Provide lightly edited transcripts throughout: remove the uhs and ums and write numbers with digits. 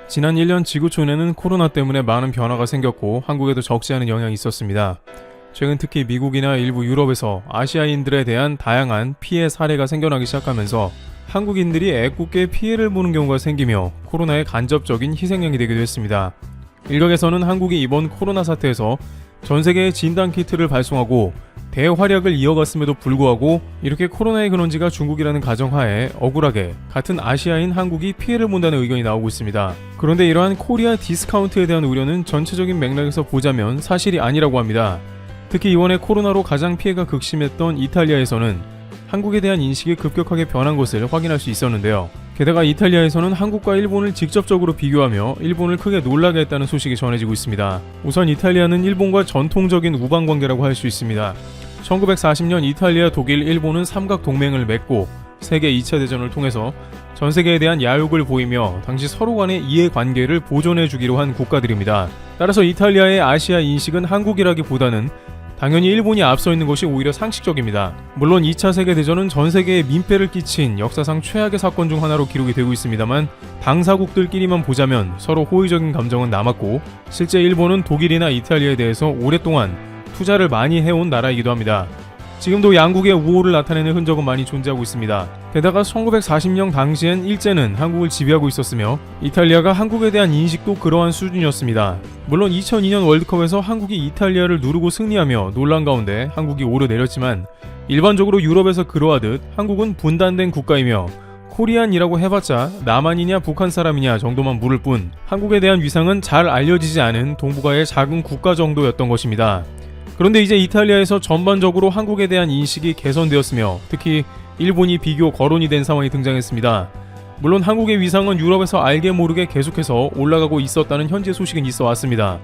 지난 1년 지구촌에는 코로나 때문에 많은 변화가 생겼고 한국에도 적지 않은 영향이 있었습니다. 최근 특히 미국이나 일부 유럽에서 아시아인들에 대한 다양한 피해 사례가 생겨나기 시작하면서 한국인들이 애꿎게 피해를 보는 경우가 생기며 코로나의 간접적인 희생양이 되기도 했습니다. 일각에서는 한국이 이번 코로나 사태에서 전 세계에 진단키트를 발송하고 대활약을 이어갔음에도 불구하고 이렇게 코로나의 근원지가 중국이라는 가정하에 억울하게 같은 아시아인 한국이 피해를 본다는 의견이 나오고 있습니다. 그런데 이러한 코리아 디스카운트에 대한 우려는 전체적인 맥락에서 보자면 사실이 아니라고 합니다. 특히 이번에 코로나로 가장 피해가 극심했던 이탈리아에서는 한국에 대한 인식이 급격하게 변한 것을 확인할 수 있었는데요. 게다가 이탈리아에서는 한국과 일본을 직접적으로 비교하며 일본을 크게 놀라게 했다는 소식이 전해지고 있습니다. 우선 이탈리아는 일본과 전통적인 우방관계라고 할 수 있습니다. 1940년 이탈리아, 독일, 일본은 삼각 동맹을 맺고 세계 2차 대전을 통해서 전 세계에 대한 야욕을 보이며 당시 서로 간의 이해관계를 보존해주기로 한 국가들입니다. 따라서 이탈리아의 아시아 인식은 한국이라기보다는 당연히 일본이 앞서 있는 것이 오히려 상식적입니다. 물론 2차 세계대전은 전 세계에 민폐를 끼친 역사상 최악의 사건 중 하나로 기록이 되고 있습니다만 당사국들끼리만 보자면 서로 호의적인 감정은 남았고 실제 일본은 독일이나 이탈리아에 대해서 오랫동안 투자를 많이 해온 나라이기도 합니다. 지금도 양국의 우호를 나타내는 흔적은 많이 존재하고 있습니다. 게다가 1940년 당시엔 일제는 한국을 지배하고 있었으며 이탈리아가 한국에 대한 인식도 그러한 수준이었습니다. 물론 2002년 월드컵에서 한국이 이탈리아를 누르고 승리하며 논란 가운데 한국이 오르내렸지만 일반적으로 유럽에서 그러하듯 한국은 분단된 국가이며 코리안이라고 해봤자 남한이냐 북한 사람이냐 정도만 물을 뿐 한국에 대한 위상은 잘 알려지지 않은 동북아의 작은 국가 정도였던 것입니다. 그런데 이제 이탈리아에서 전반적으로 한국에 대한 인식이 개선되었으며 특히 일본이 비교 거론이 된 상황이 등장했습니다. 물론 한국의 위상은 유럽에서 알게 모르게 계속해서 올라가고 있었다는 현재 소식은 있어 왔습니다.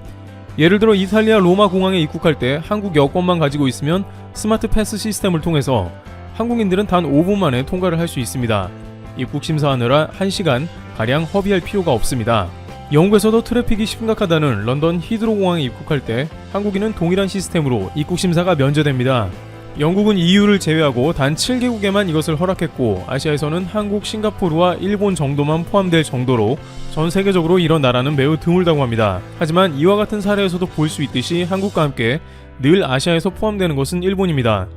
예를 들어 이탈리아 로마 공항에 입국할 때 한국 여권만 가지고 있으면 스마트 패스 시스템을 통해서 한국인들은 단 5분 만에 통과를 할 수 있습니다. 입국 심사하느라 1시간 가량 허비할 필요가 없습니다. 영국에서도 트래픽이 심각하다는 런던 히드로 공항에 입국할 때 한국인은 동일한 시스템으로 입국 심사가 면제됩니다. 영국은 EU를 제외하고 단 7개국에만 이것을 허락했고 아시아에서는 한국, 싱가포르와 일본 정도만 포함될 정도로 전 세계적으로 이런 나라는 매우 드물다고 합니다. 하지만 이와 같은 사례에서도 볼 수 있듯이 한국과 함께 늘 아시아에서 포함되는 것은 일본입니다.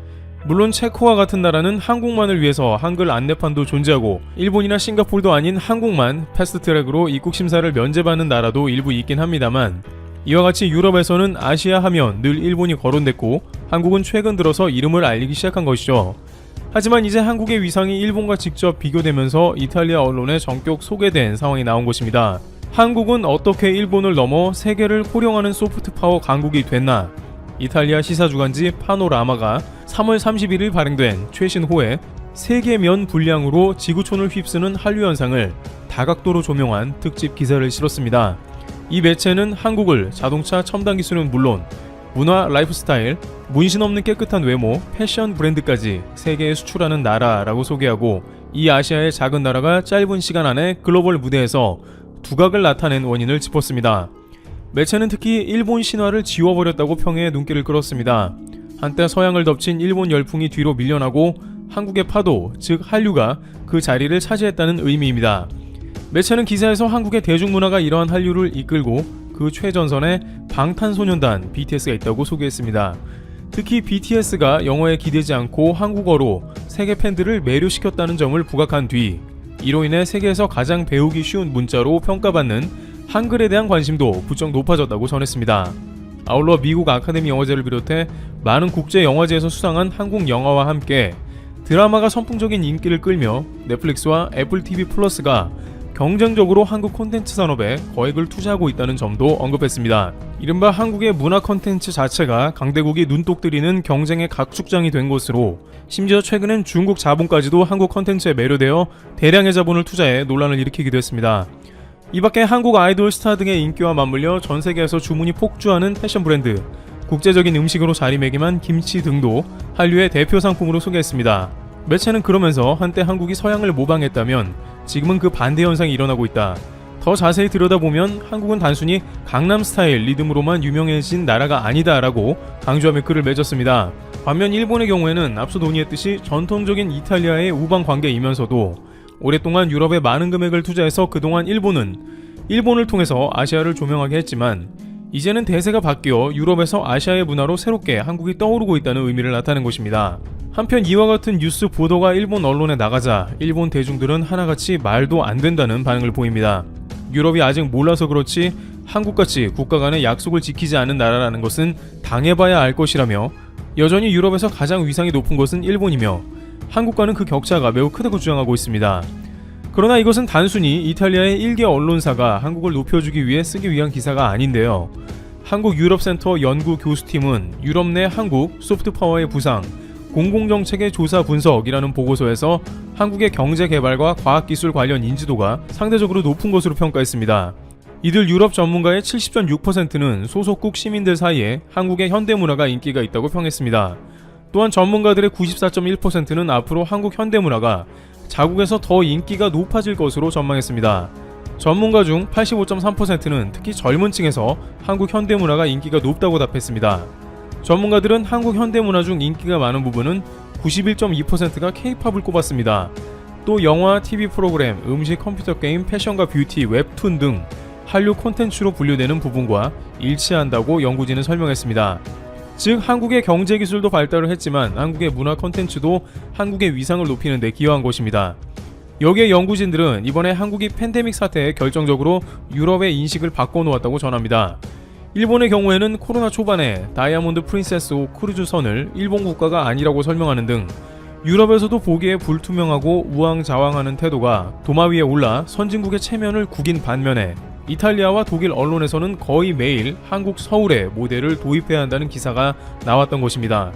물론 체코와 같은 나라는 한국만을 위해서 한글 안내판도 존재하고 일본이나 싱가포르도 아닌 한국만 패스트트랙으로 입국 심사를 면제받는 나라도 일부 있긴 합니다만 이와 같이 유럽에서는 아시아 하면 늘 일본이 거론됐고 한국은 최근 들어서 이름을 알리기 시작한 것이죠. 하지만 이제 한국의 위상이 일본과 직접 비교되면서 이탈리아 언론에 전격 소개된 상황이 나온 것입니다. 한국은 어떻게 일본을 넘어 세계를 호령하는 소프트파워 강국이 됐나? 이탈리아 시사주간지 파노라마가 3월 31일 발행된 최신 호에 세계면 분량으로 지구촌을 휩쓰는 한류 현상을 다각도로 조명한 특집 기사를 실었습니다. 이 매체는 한국을 자동차 첨단 기술은 물론 문화, 라이프스타일, 문신 없는 깨끗한 외모, 패션 브랜드까지 세계에 수출하는 나라라고 소개하고 이 아시아의 작은 나라가 짧은 시간 안에 글로벌 무대에서 두각을 나타낸 원인을 짚었습니다. 매체는 특히 일본 신화를 지워버렸다고 평해 눈길을 끌었습니다. 한때 서양을 덮친 일본 열풍이 뒤로 밀려나고 한국의 파도, 즉 한류가 그 자리를 차지했다는 의미입니다. 매체는 기사에서 한국의 대중문화가 이러한 한류를 이끌고 그 최전선에 방탄소년단 BTS가 있다고 소개했습니다. 특히 BTS가 영어에 기대지 않고 한국어로 세계 팬들을 매료시켰다는 점을 부각한 뒤 이로 인해 세계에서 가장 배우기 쉬운 문자로 평가받는 한글에 대한 관심도 부쩍 높아졌다고 전했습니다. 아울러 미국 아카데미 영화제를 비롯해 많은 국제 영화제에서 수상한 한국 영화와 함께 드라마가 선풍적인 인기를 끌며 넷플릭스와 애플 TV 플러스가 경쟁적으로 한국 콘텐츠 산업에 거액을 투자하고 있다는 점도 언급했습니다. 이른바 한국의 문화 콘텐츠 자체가 강대국이 눈독 들이는 경쟁의 각축장이 된 것으로 심지어 최근엔 중국 자본까지도 한국 콘텐츠에 매료되어 대량의 자본을 투자해 논란을 일으키기도 했습니다. 이밖에 한국 아이돌 스타 등의 인기와 맞물려 전 세계에서 주문이 폭주하는 패션 브랜드, 국제적인 음식으로 자리매김한 김치 등도 한류의 대표 상품으로 소개했습니다. 매체는 그러면서 한때 한국이 서양을 모방했다면 지금은 그 반대 현상이 일어나고 있다. 더 자세히 들여다보면 한국은 단순히 강남 스타일 리듬으로만 유명해진 나라가 아니다라고 강조하며 글을 맺었습니다. 반면 일본의 경우에는 앞서 논의했듯이 전통적인 이탈리아의 우방 관계이면서도 오랫동안 유럽에 많은 금액을 투자해서 그동안 일본은 일본을 통해서 아시아를 조명하게 했지만 이제는 대세가 바뀌어 유럽에서 아시아의 문화로 새롭게 한국이 떠오르고 있다는 의미를 나타낸 것입니다. 한편 이와 같은 뉴스 보도가 일본 언론에 나가자 일본 대중들은 하나같이 말도 안 된다는 반응을 보입니다. 유럽이 아직 몰라서 그렇지 한국같이 국가 간의 약속을 지키지 않은 나라라는 것은 당해봐야 알 것이라며 여전히 유럽에서 가장 위상이 높은 것은 일본이며 한국과는 그 격차가 매우 크다고 주장하고 있습니다. 그러나 이것은 단순히 이탈리아의 일개 언론사가 한국을 높여주기 위해 쓰기 위한 기사가 아닌데요. 한국유럽센터 연구교수팀은 유럽 내 한국 소프트파워의 부상, 공공정책의 조사 분석이라는 보고서에서 한국의 경제개발과 과학기술 관련 인지도가 상대적으로 높은 것으로 평가했습니다. 이들 유럽 전문가의 70.6%는 소속국 시민들 사이에 한국의 현대문화가 인기가 있다고 평했습니다. 또한 전문가들의 94.1%는 앞으로 한국 현대문화가 자국에서 더 인기가 높아질 것으로 전망했습니다. 전문가 중 85.3%는 특히 젊은 층에서 한국 현대문화가 인기가 높다고 답했습니다. 전문가들은 한국 현대문화 중 인기가 많은 부분은 91.2%가 K-팝을 꼽았습니다. 또 영화, TV 프로그램, 음식, 컴퓨터 게임, 패션과 뷰티, 웹툰 등 한류 콘텐츠로 분류되는 부분과 일치한다고 연구진은 설명했습니다. 즉 한국의 경제기술도 발달을 했지만 한국의 문화 콘텐츠도 한국의 위상을 높이는 데 기여한 것입니다. 여기에 연구진들은 이번에 한국이 팬데믹 사태에 결정적으로 유럽의 인식을 바꿔놓았다고 전합니다. 일본의 경우에는 코로나 초반에 다이아몬드 프린세스 크루즈선을 일본 국가가 아니라고 설명하는 등 유럽에서도 보기에 불투명하고 우왕좌왕하는 태도가 도마 위에 올라 선진국의 체면을 구긴 반면에 이탈리아와 독일 언론에서는 거의 매일 한국 서울에 모델을 도입해야 한다는 기사가 나왔던 것입니다.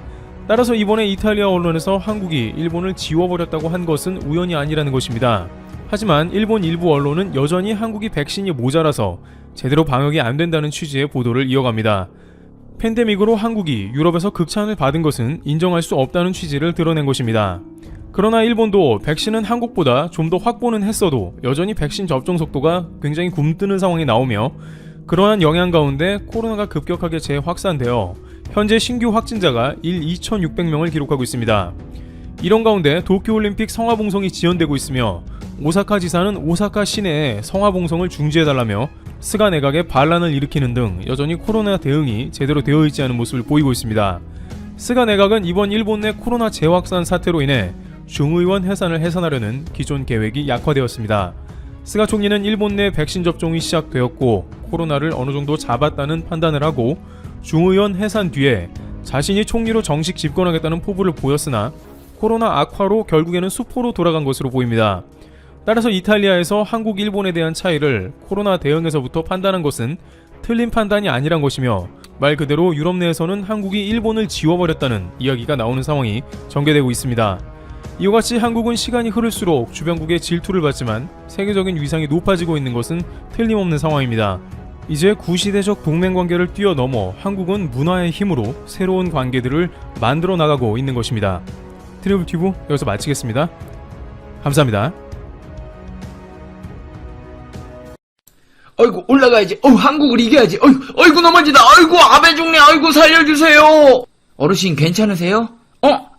따라서 이번에 이탈리아 언론에서 한국이 일본을 지워버렸다고 한 것은 우연이 아니라는 것입니다. 하지만 일본 일부 언론은 여전히 한국이 백신이 모자라서 제대로 방역이 안 된다는 취지의 보도를 이어갑니다. 팬데믹으로 한국이 유럽에서 극찬을 받은 것은 인정할 수 없다는 취지를 드러낸 것입니다. 그러나 일본도 백신은 한국보다 좀 더 확보는 했어도 여전히 백신 접종 속도가 굉장히 굼뜨는 상황이 나오며 그러한 영향 가운데 코로나가 급격하게 재확산되어 현재 신규 확진자가 2,600명을 기록하고 있습니다. 이런 가운데 도쿄올림픽 성화봉송이 지연되고 있으며 오사카 지사는 오사카 시내에 성화봉송을 중지해달라며 스가 내각에 반란을 일으키는 등 여전히 코로나 대응이 제대로 되어 있지 않은 모습을 보이고 있습니다. 스가 내각은 이번 일본 내 코로나 재확산 사태로 인해 중의원 해산을 해산하려는 기존 계획이 약화되었습니다. 스가 총리는 일본 내 백신 접종이 시작되었고 코로나를 어느 정도 잡았다는 판단을 하고 중의원 해산 뒤에 자신이 총리로 정식 집권하겠다는 포부를 보였으나 코로나 악화로 결국에는 수포로 돌아간 것으로 보입니다. 따라서 이탈리아에서 한국, 일본에 대한 차이를 코로나 대응에서부터 판단한 것은 틀린 판단이 아니란 것이며 말 그대로 유럽 내에서는 한국이 일본을 지워버렸다는 이야기가 나오는 상황이 전개되고 있습니다. 이와 같이 한국은 시간이 흐를수록 주변국의 질투를 받지만 세계적인 위상이 높아지고 있는 것은 틀림없는 상황입니다. 이제 구시대적 동맹관계를 뛰어넘어 한국은 문화의 힘으로 새로운 관계들을 만들어 나가고 있는 것입니다. 트리블튜브 여기서 마치겠습니다. 감사합니다. 어이구 올라가야지. 한국을 이겨야지. 어이구 넘어지다. 어이구 아베 중래. 어이구 살려주세요. 어르신 괜찮으세요?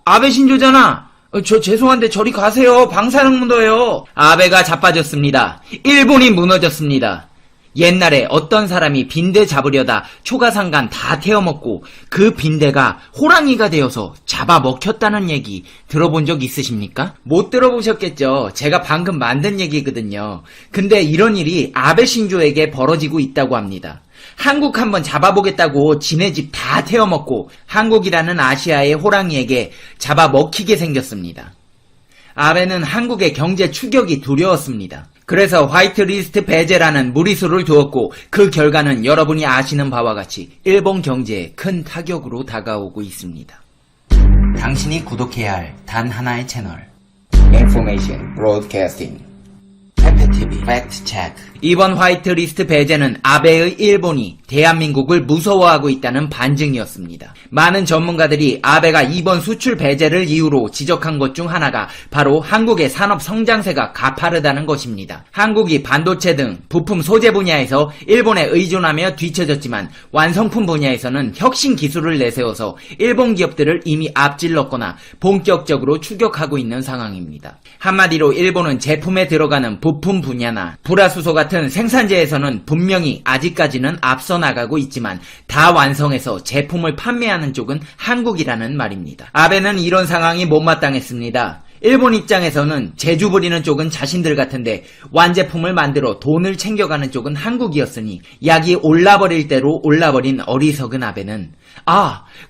아베 신조잖아. 저 죄송한데 저리 가세요. 방사능 묻어요. 아베가 자빠졌습니다. 일본이 무너졌습니다. 옛날에 어떤 사람이 빈대 잡으려다 초가상간 다 태워먹고 그 빈대가 호랑이가 되어서 잡아먹혔다는 얘기 들어본 적 있으십니까? 못 들어보셨겠죠. 제가 방금 만든 얘기거든요. 근데 이런 일이 아베 신조에게 벌어지고 있다고 합니다. 한국 한번 잡아보겠다고 지네 집 다 태워먹고 한국이라는 아시아의 호랑이에게 잡아먹히게 생겼습니다. 아베는 한국의 경제 추격이 두려웠습니다. 그래서 화이트리스트 배제라는 무리수를 두었고 그 결과는 여러분이 아시는 바와 같이 일본 경제에 큰 타격으로 다가오고 있습니다. 당신이 구독해야 할 단 하나의 채널 Information Broadcasting FTV Fact Check. 이번 화이트리스트 배제는 아베의 일본이 대한민국을 무서워하고 있다는 반증이었습니다. 많은 전문가들이 아베가 이번 수출 배제를 이유로 지적한 것 중 하나가 바로 한국의 산업 성장세가 가파르다는 것입니다. 한국이 반도체 등 부품 소재 분야에서 일본에 의존하며 뒤처졌지만 완성품 분야에서는 혁신 기술을 내세워서 일본 기업들을 이미 앞질렀거나 본격적으로 추격하고 있는 상황입니다. 한마디로 일본은 제품에 들어가는 부품 분야나 불화수소 같은 여하튼 생산재에서는 분명히 아직까지는 앞서 나가고 있지만 다 완성해서 제품을 판매하는 쪽은 한국이라는 말입니다. 아베는 이런 상황이 못마땅했습니다. 일본 입장에서는 제주 부리는 쪽은 자신들 같은데 완제품을 만들어 돈을 챙겨가는 쪽은 한국이었으니 약이 올라버릴 대로 올라버린 어리석은 아베는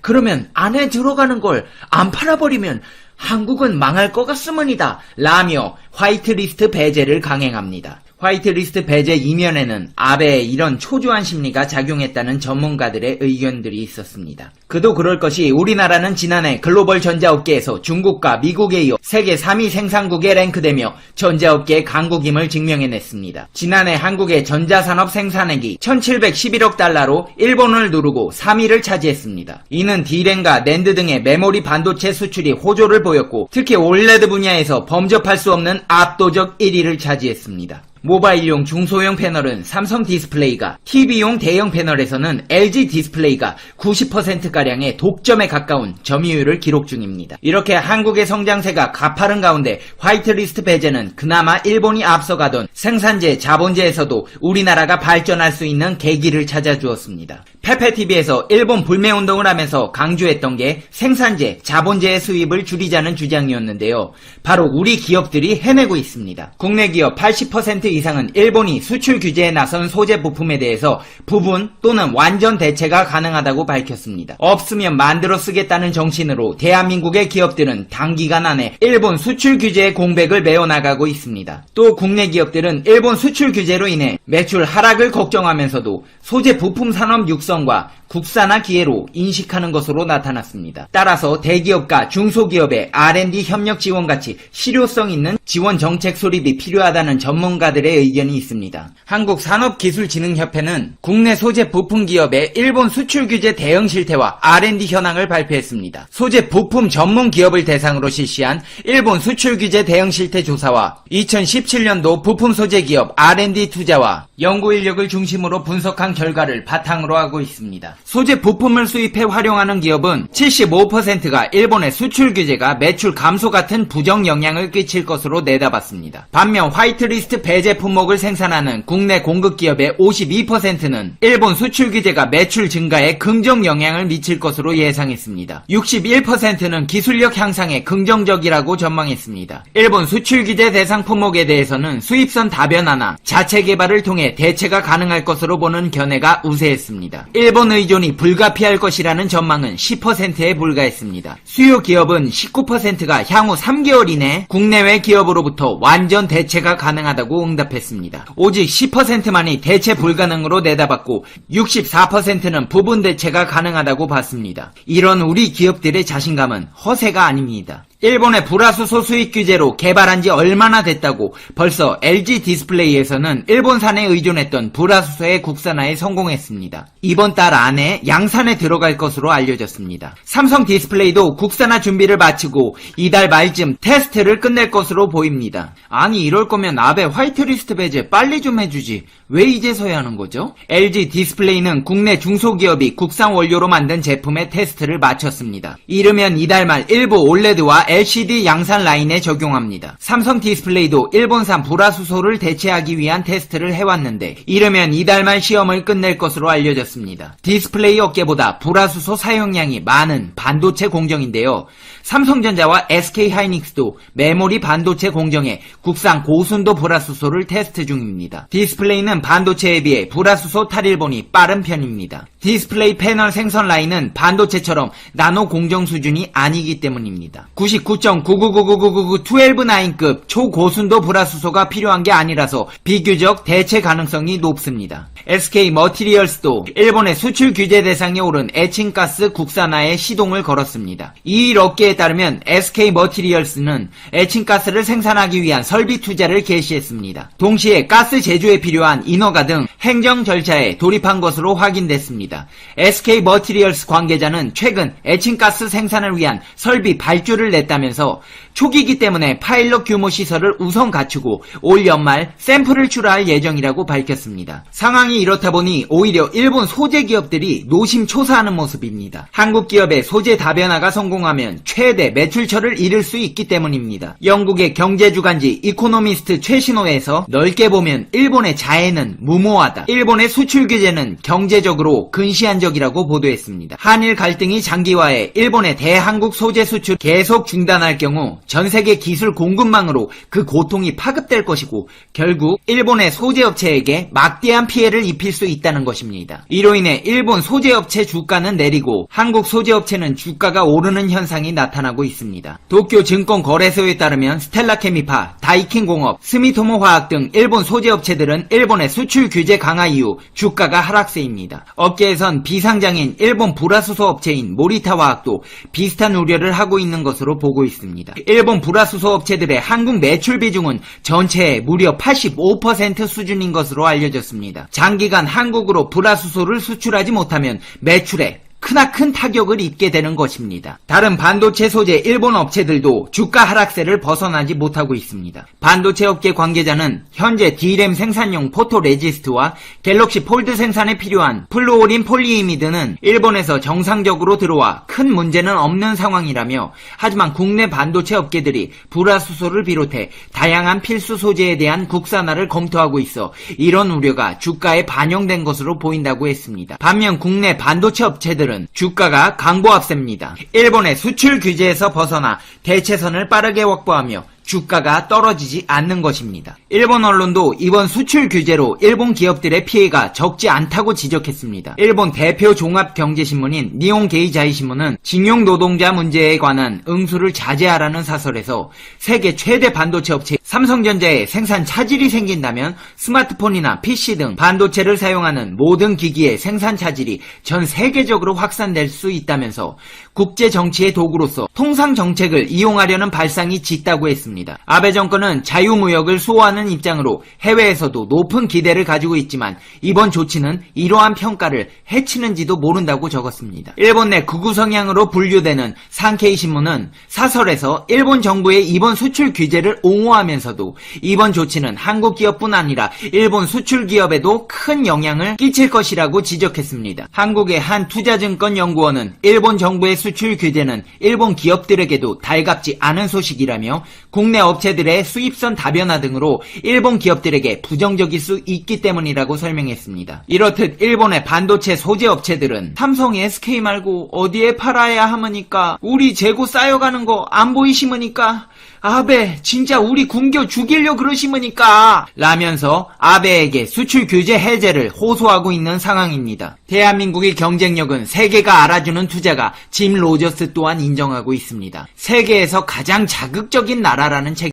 그러면 안에 들어가는 걸 안 팔아버리면 한국은 망할 것 같으문이다 라며 화이트리스트 배제를 강행합니다. 화이트리스트 배제 이면에는 아베의 이런 초조한 심리가 작용했다는 전문가들의 의견들이 있었습니다. 그도 그럴 것이 우리나라는 지난해 글로벌 전자업계에서 중국과 미국에 이어 세계 3위 생산국에 랭크되며 전자업계의 강국임을 증명해냈습니다. 지난해 한국의 전자산업 생산액이 1711억 달러로 일본을 누르고 3위를 차지했습니다. 이는 D램과 낸드 등의 메모리 반도체 수출이 호조를 보였고 특히 올레드 분야에서 범접할 수 없는 압도적 1위를 차지했습니다. 모바일용 중소형 패널은 삼성 디스플레이가, TV용 대형 패널에서는 LG 디스플레이가 90%가량의 독점에 가까운 점유율을 기록 중입니다. 이렇게 한국의 성장세가 가파른 가운데 화이트리스트 배제는 그나마 일본이 앞서가던 생산재, 자본재에서도 우리나라가 발전할 수 있는 계기를 찾아주었습니다. 페페TV에서 일본 불매운동을 하면서 강조했던 게 생산재, 자본재의 수입을 줄이자는 주장이었는데요. 바로 우리 기업들이 해내고 있습니다. 국내 기업 80% 이상은 일본이 수출 규제에 나선 소재 부품에 대해서 부분 또는 완전 대체가 가능하다고 밝혔습니다. 없으면 만들어 쓰겠다는 정신으로 대한민국의 기업들은 단기간 안에 일본 수출 규제의 공백을 메워나가고 있습니다. 또 국내 기업들은 일본 수출 규제로 인해 매출 하락을 걱정하면서도 소재 부품 산업 육성과 국산화 기회로 인식하는 것으로 나타났습니다. 따라서 대기업과 중소기업의 R&D 협력 지원같이 실효성 있는 지원 정책 수립이 필요하다는 전문가들의 의견이 있습니다. 한국산업기술진흥협회는 국내 소재 부품 기업의 일본 수출 규제 대응 실태와 R&D 현황을 발표했습니다. 소재 부품 전문 기업을 대상으로 실시한 일본 수출 규제 대응 실태 조사와 2017년도 부품 소재 기업 R&D 투자와 연구 인력을 중심으로 분석한 결과를 바탕으로 하고 있습니다. 소재 부품을 수입해 활용하는 기업은 75%가 일본의 수출 규제가 매출 감소 같은 부정 영향을 끼칠 것으로 내다봤습니다. 반면 화이트리스트 배제 품목을 생산하는 국내 공급 기업의 52%는 일본 수출 규제가 매출 증가에 긍정 영향을 미칠 것으로 예상했습니다. 61%는 기술력 향상에 긍정적이라고 전망했습니다. 일본 수출 규제 대상 품목에 대해서는 수입선 다변화나 자체 개발을 통해 대체가 가능할 것으로 보는 견해가 우세했습니다. 일본 의존이 불가피할 것이라는 전망은 10%에 불과했습니다. 수요 기업은 19%가 향후 3개월 이내 국내외 기업으로부터 완전 대체가 가능하다고 응답했습니다. 오직 10%만이 대체 불가능으로 내다봤고 64%는 부분 대체가 가능하다고 봤습니다. 이런 우리 기업들의 자신감은 허세가 아닙니다. 일본의 불화수소 수입 규제로 개발한 지 얼마나 됐다고 벌써 LG 디스플레이에서는 일본산에 의존했던 불화수소의 국산화에 성공했습니다. 이번 달 안에 양산에 들어갈 것으로 알려졌습니다. 삼성 디스플레이도 국산화 준비를 마치고 이달 말쯤 테스트를 끝낼 것으로 보입니다. 아니 이럴 거면 아베 화이트리스트 배제 빨리 좀 해주지. 왜 이제서야 하는 거죠? LG 디스플레이는 국내 중소기업이 국산 원료로 만든 제품의 테스트를 마쳤습니다. 이르면 이달 말 일부 올레드와 LCD 양산 라인에 적용합니다. 삼성 디스플레이도 일본산 불화수소를 대체하기 위한 테스트를 해왔는데 이르면 이달 말 시험을 끝낼 것으로 알려졌습니다. 디스플레이 업계보다 불화수소 사용량이 많은 반도체 공정인데요. 삼성전자와 SK하이닉스도 메모리 반도체 공정에 국산 고순도 불화수소를 테스트 중입니다. 디스플레이는 반도체에 비해 불화수소 탈일본이 빠른 편입니다. 디스플레이 패널 생선 라인은 반도체처럼 나노 공정 수준이 아니기 때문입니다. 99.9999999 12-9급 초고순도 불화수소가 필요한 게 아니라서 비교적 대체 가능성이 높습니다. SK 머티리얼스도 일본의 수출 규제 대상에 오른 에칭가스 국산화에 시동을 걸었습니다. 이 일 업계에 따르면 SK 머티리얼스는 에칭가스를 생산하기 위한 설비 투자를 개시했습니다. 동시에 가스 제조에 필요한 인허가 등 행정 절차에 돌입한 것으로 확인됐습니다. SK 머티리얼스 관계자는 최근 에칭가스 생산을 위한 설비 발주를 냈다면서 초기이기 때문에 파일럿 규모 시설을 우선 갖추고 올 연말 샘플을 출하할 예정이라고 밝혔습니다. 상황이 이렇다 보니 오히려 일본 소재 기업들이 노심초사하는 모습입니다. 한국 기업의 소재 다변화가 성공하면 최대 매출처를 이룰 수 있기 때문입니다. 영국의 경제주간지 이코노미스트 최신호에서 넓게 보면 일본의 자해는 무모하다, 일본의 수출 규제는 경제적으로 근시안적이라고 보도했습니다. 한일 갈등이 장기화해 일본의 대한국 소재 수출 계속 중단할 경우 전 세계 기술 공급망으로 그 고통이 파급될 것이고 결국 일본의 소재업체에게 막대한 피해를 입힐 수 있다는 것입니다. 이로 인해 일본 소재업체 주가는 내리고 한국 소재업체는 주가가 오르는 현상이 나타나고 있습니다. 도쿄 증권거래소에 따르면 스텔라케미파, 다이킨공업, 스미토모화학 등 일본 소재업체들은 일본의 수출 규제 강화 이후 주가가 하락세입니다. 업계에선 비상장인 일본 불화수소 업체인 모리타화학도 비슷한 우려를 하고 있는 것으로 보고 있습니다. 일본 불화수소 업체들의 한국 매출 비중은 전체의 무려 85% 수준인 것으로 알려졌습니다. 장기간 한국으로 불화수소를 수출하지 못하면 매출에 크나큰 타격을 입게 되는 것입니다. 다른 반도체 소재 일본 업체들도 주가 하락세를 벗어나지 못하고 있습니다. 반도체 업계 관계자는 현재 D램 생산용 포토레지스트와 갤럭시 폴드 생산에 필요한 플루오린 폴리이미드는 일본에서 정상적으로 들어와 큰 문제는 없는 상황이라며, 하지만 국내 반도체 업계들이 불화수소를 비롯해 다양한 필수 소재에 대한 국산화를 검토하고 있어 이런 우려가 주가에 반영된 것으로 보인다고 했습니다. 반면 국내 반도체 업체들은 주가가 강보합세입니다. 일본의 수출 규제에서 벗어나 대체선을 빠르게 확보하며 주가가 떨어지지 않는 것입니다. 일본 언론도 이번 수출 규제로 일본 기업들의 피해가 적지 않다고 지적했습니다. 일본 대표 종합경제신문인 니혼게이자이신문은 징용 노동자 문제에 관한 응수를 자제하라는 사설에서 세계 최대 반도체 업체 삼성전자의 생산 차질이 생긴다면 스마트폰이나 PC 등 반도체를 사용하는 모든 기기의 생산 차질이 전 세계적으로 확산될 수 있다면서 국제 정치의 도구로서 통상 정책을 이용하려는 발상이 짙다고 했습니다. 아베 정권은 자유무역을 수호하는 입장으로 해외에서도 높은 기대를 가지고 있지만 이번 조치는 이러한 평가를 해치는지도 모른다고 적었습니다. 일본 내 극우 성향으로 분류되는 산케이 신문은 사설에서 일본 정부의 이번 수출 규제를 옹호하면서도 이번 조치는 한국 기업뿐 아니라 일본 수출 기업에도 큰 영향을 끼칠 것이라고 지적했습니다. 한국의 한 투자증권 연구원은 일본 정부의 수출 규제는 일본 기업들에게도 달갑지 않은 소식이라며 국내 업체들의 수입선 다변화 등으로 일본 기업들에게 부정적일 수 있기 때문이라고 설명했습니다. 이렇듯 일본의 반도체 소재 업체들은 삼성 SK 말고 어디에 팔아야 하니까, 우리 재고 쌓여가는 거 안 보이시니까, 아베 진짜 우리 굶겨 죽이려 그러시니까 라면서 아베에게 수출 규제 해제를 호소하고 있는 상황입니다. 대한민국의 경쟁력은 세계가 알아주는 투자가 짐 로저스 또한 인정하고 있습니다. 세계에서 가장 자극적인 나라라는 책